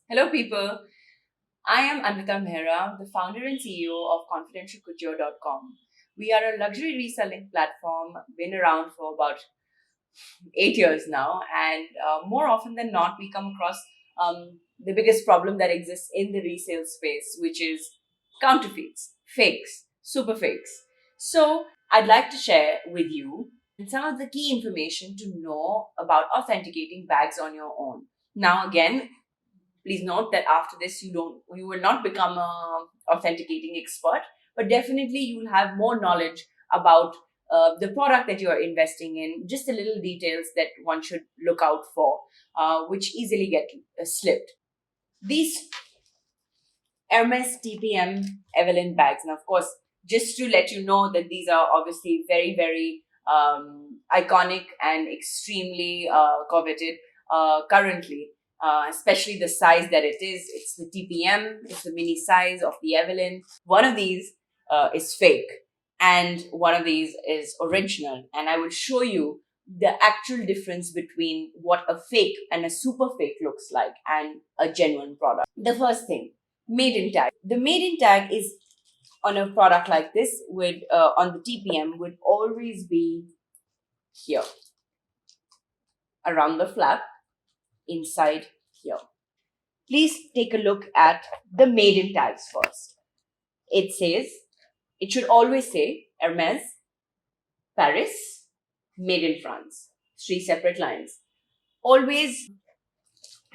Hello, people. I am Anvita Mehra, the founder and CEO of CoutureCouture.com. We are a luxury reselling platform, been around for about 8 years now, and more often than not, we come across the biggest problem that exists in the resale space, which is counterfeits, fakes, super fakes. So, I'd like to share with you some of the key information to know about authenticating bags on your own. Now, again, please note that after this you will not become a authenticating expert, but definitely you will have more knowledge about the product that you are investing in, just the little details that one should look out for, which easily get slipped. These Hermes TPM Evelyn bags, and of course, just to let you know that these are obviously very, very iconic and extremely coveted currently, especially the size that it is. It's the TPM, it's the mini size of the Evelyn. One of these is fake, and one of these is original. And I will show you the actual difference between what a fake and a super fake looks like and a genuine product. The first thing, maiden tag. The maiden tag is on a product like this would on the TPM would always be here around the flap inside here. Please take a look at the maiden tags first. It should always say Hermes, Paris, made in France. Three separate lines. Always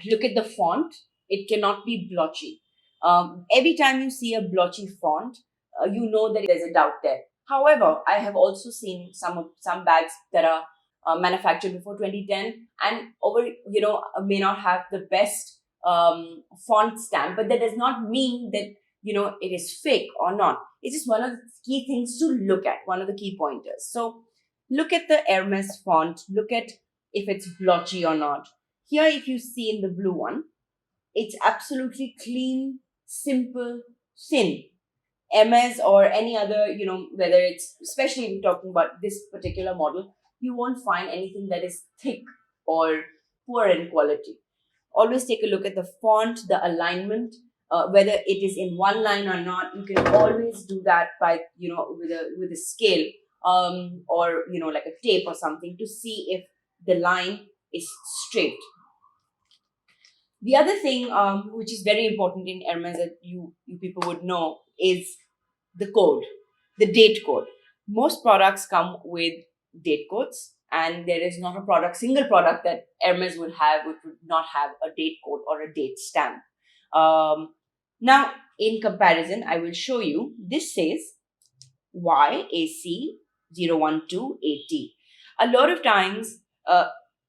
look at the font. It cannot be blotchy. Every time you see a blotchy font, you know that there's a doubt there. However, I have also seen some bags that are manufactured before 2010 and may not have the best font stamp, but that does not mean that it is fake or not. It's just one of the key things to look at, one of the key pointers. So look at the Hermes font. Look at if it's blotchy or not. Here, if you see in the blue one, it's absolutely clean, simple, thin. MS or any other, whether it's, especially if you're talking about this particular model, you won't find anything that is thick or poor in quality. Always take a look at the font, the alignment, whether it is in one line or not. You can always do that by, with a scale, or, like a tape or something to see if the line is straight. The other thing, which is very important in Hermes that you people would know, is the code, the date code. Most products come with date codes, and there is not a single product that Hermes would have which would not have a date code or a date stamp. Now, in comparison, I will show you. This says YAC012AT. A lot of times,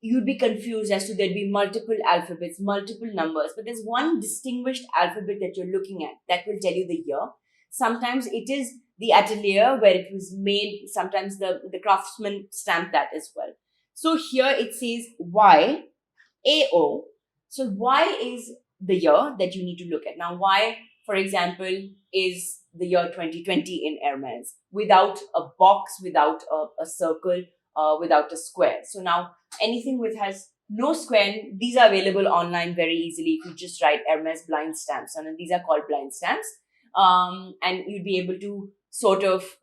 you'd be confused as to there'd be multiple alphabets, multiple numbers, but there's one distinguished alphabet that you're looking at that will tell you the year. Sometimes it is the atelier where it was made. Sometimes the craftsman stamped that as well. So here it says YAO. So Y is the year that you need to look at. Now, Y, for example, is the year 2020 in Hermes, without a box, without a circle, without a square. So now anything which has no square, these are available online very easily if you just write Hermes blind stamps. And these are called blind stamps. And you'd be able to sort of,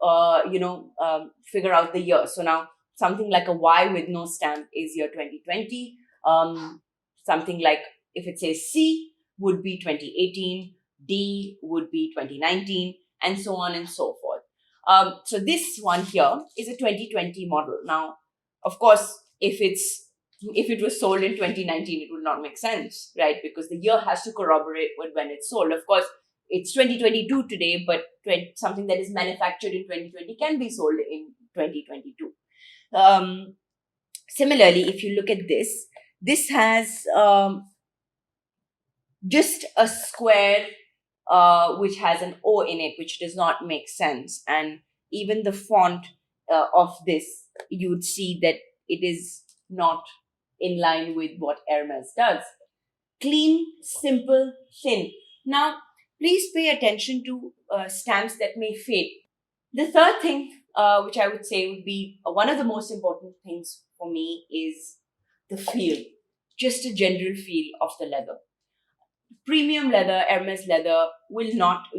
figure out the year. So now something like a Y with no stamp is year 2020. Something like, if it says C, would be 2018, D would be 2019, and so on and so forth. So this one here is a 2020 model. Now, of course, if it was sold in 2019, it would not make sense, right? Because the year has to corroborate with when it's sold. Of course, it's 2022 today, but something that is manufactured in 2020 can be sold in 2022. Similarly, if you look at this has just a square which has an O in it, which does not make sense. And even the font of this, you would see that it is not in line with what Hermes does. Clean, simple, thin. Now, please pay attention to stamps that may fade. The third thing, which I would say would be one of the most important things for me, is the feel, just a general feel of the leather. Premium leather, Hermes leather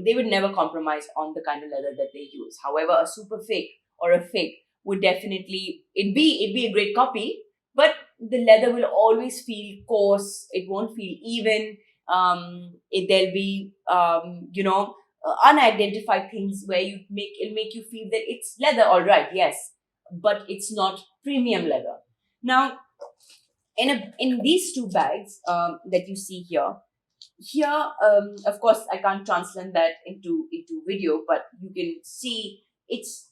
they would never compromise on the kind of leather that they use. However, a super fake or a fake would definitely, it'd be a great copy, but the leather will always feel coarse. It won't feel even. There'll be, unidentified things where it'll make you feel that it's leather, all right, yes, but it's not premium leather. Now, in these two bags that you see here, of course, I can't translate that into video, but you can see it's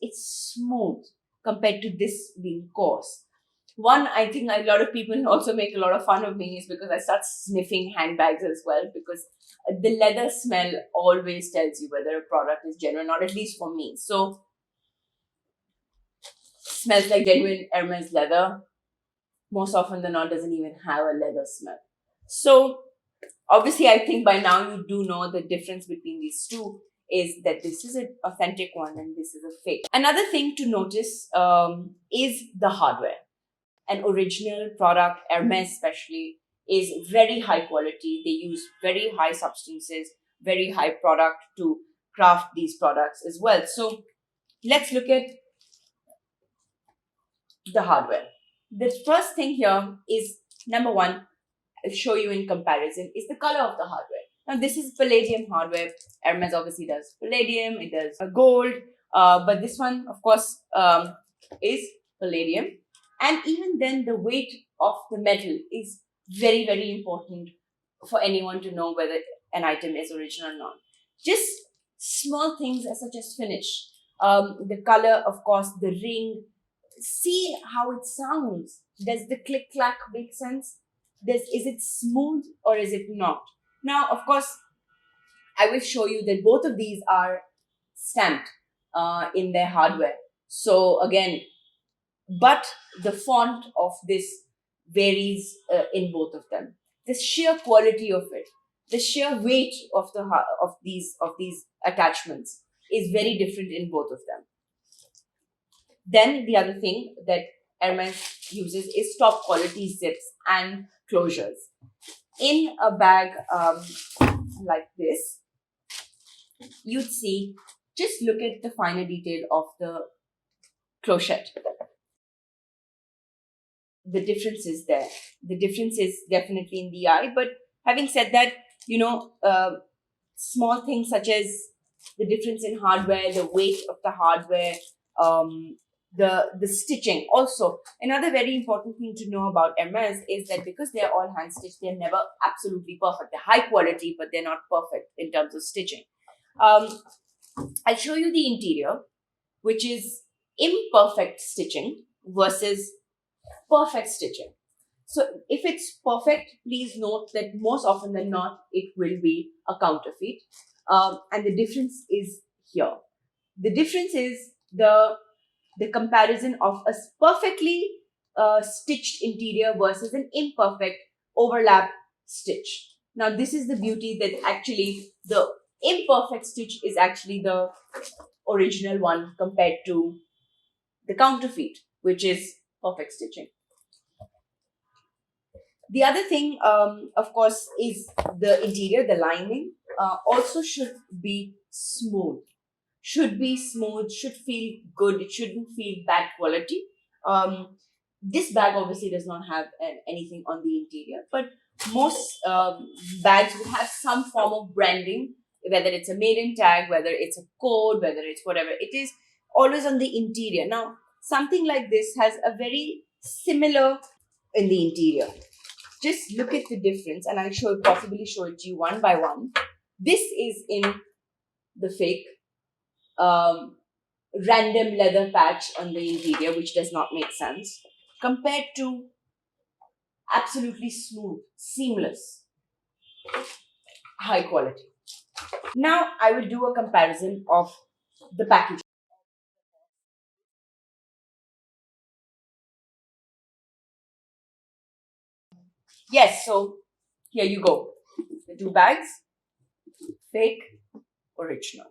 smooth compared to this being coarse. One, I think a lot of people also make a lot of fun of me is because I start sniffing handbags as well, because the leather smell always tells you whether a product is genuine, or at least for me. So, smells like genuine Hermes leather. Most often than not, doesn't even have a leather smell. So, obviously, I think by now you do know the difference between these two is that this is an authentic one and this is a fake. Another thing to notice is the hardware. An original product, Hermes especially, is very high quality. They use very high substances, very high product to craft these products as well. So let's look at the hardware. The first thing here is number one, I'll show you in comparison, is the color of the hardware. Now, this is palladium hardware. Hermes obviously does palladium, it does gold, but this one, of course, is palladium. And even then, the weight of the metal is very, very important for anyone to know whether an item is original or not. Just small things such as finish, the color, of course, the ring. See how it sounds. Does the click clack make sense? Is it smooth or is it not? Now, of course, I will show you that both of these are stamped in their hardware. So again, but the font of this varies in both of them. The sheer quality of it, the sheer weight of these attachments is very different in both of them. Then the other thing that Hermes uses is top quality zips and closures. In a bag like this, you'd see, just look at the finer detail of the clochette. The difference is there. The difference is definitely in the eye. But having said that, small things such as the difference in hardware, the weight of the hardware, the stitching. Also, another very important thing to know about Hermes is that because they're all hand stitched, they're never absolutely perfect. They're high quality, but they're not perfect in terms of stitching. I'll show you the interior, which is imperfect stitching versus perfect stitching. So if it's perfect, please note that most often than not, it will be a counterfeit. And the difference is here. The difference is the comparison of a perfectly stitched interior versus an imperfect overlap stitch. Now, this is the beauty that actually the imperfect stitch is actually the original one compared to the counterfeit, which is perfect stitching. The other thing, of course, is the interior, the lining, also should be smooth. Should be smooth, should feel good, it shouldn't feel bad quality. This bag obviously does not have anything on the interior, but most bags will have some form of branding, whether it's a maiden tag, whether it's a code, whether it's whatever. It is always on the interior. Now, something like this has a very similar in the interior. Just look at the difference, and I'll possibly show it to you one by one. This is in the fake random leather patch on the interior, which does not make sense, compared to absolutely smooth, seamless, high quality. Now I will do a comparison of the package. Yes, so here you go. The two bags, fake, original.